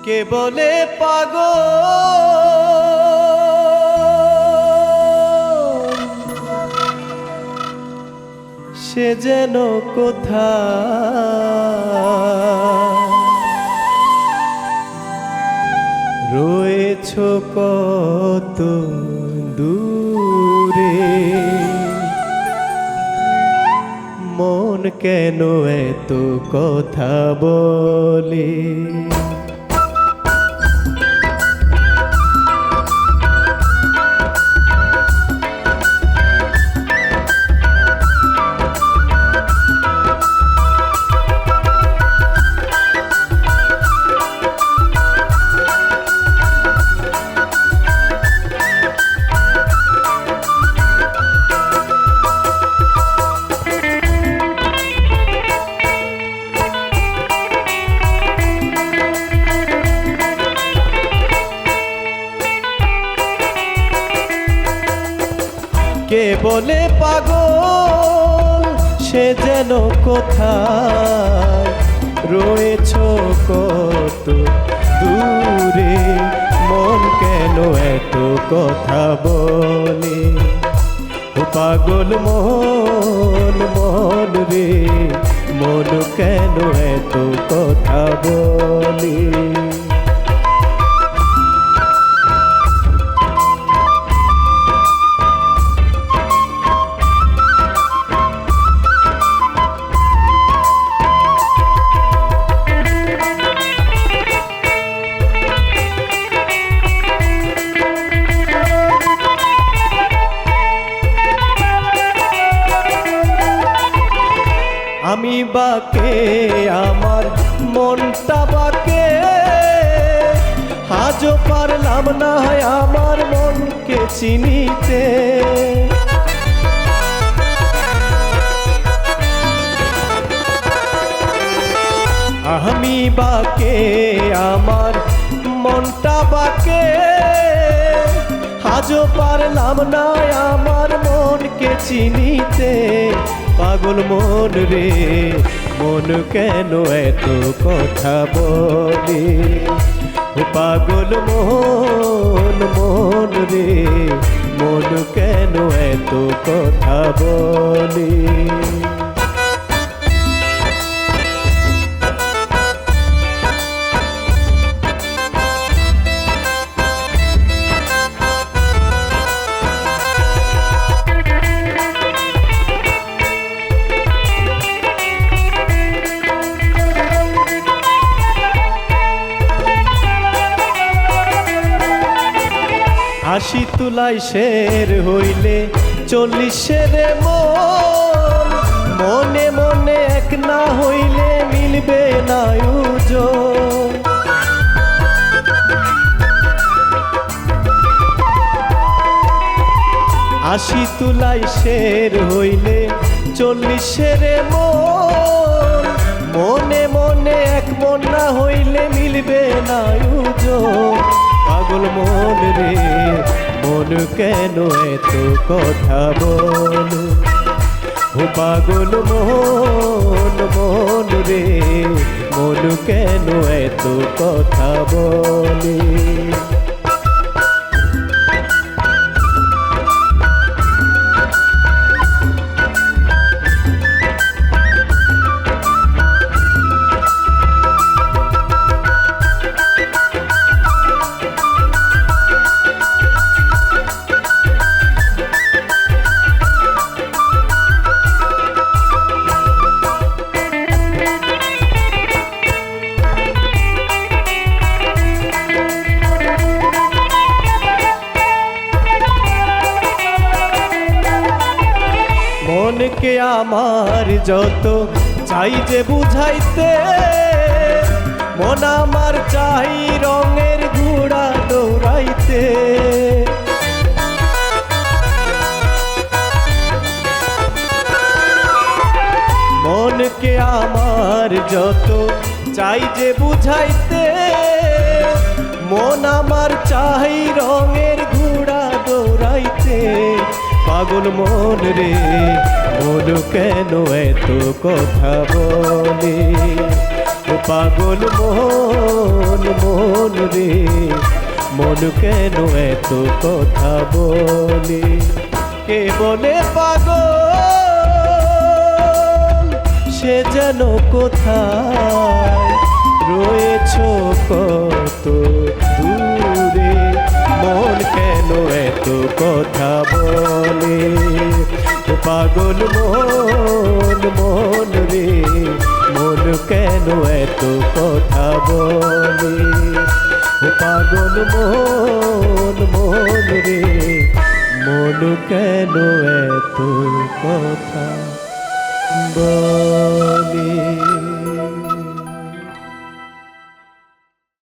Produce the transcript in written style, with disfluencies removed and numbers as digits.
কে বলে পাগল সে যেন কোথায় রয়েছো কত দূরে, মন কেন এত কথা বলে। কে বলে পাগল সে যেন কোথায় রয়েছো কত দূরে, মন কেন এত কথা বলে। ও পাগল মন মন রে, মন কেন এত কথা বলে। আমি বাকে আমার মনটা বাকে, আজও পারলাম না আমার মনকে চিনিতে। আমি বাকে আমার মনটা বাকে, আজও পারলাম না আমার মনকে চিনিতে। পাগল মন রে, মন কেন এত কথা বলে। ও পাগল মন মন রে, মন কেন এত কথা বলে। আশি তুলাই শের হইলে 40 মন, মনে মনে এক না হইলে মিলবে না ওজন। আশি তুলাই শের হইলে 40 মন, মনে মনে এক মন না হইলে মিলবে না ওজন। পাগল মন রে, মন কেন এত কথা বল। ও পাগল মন মন রে, মন কেন এত কথা বলে। মনকে আমার যত চাই যে বুঝাইতে, মন আমার চাই রঙের ঘোড়া দৌড়াইতে। মনকে আমার যত চাই যে বুঝাইতে, মন আমার চাই রঙের ঘোড়া দৌড়াইতে। পাগল মন রে, মন কেন এত কথা বলে। ও পাগল মন মন রে মন কেন এত কথা বলে কে বলে পাগল সে যেন কোথায় রয়েছ কত দূরে মন কেন এত কথা বলে ও পাগল মন মন রে মন কেন এত কথা বলে ও পাগল মন মন রে মন কেন এত কথা বলে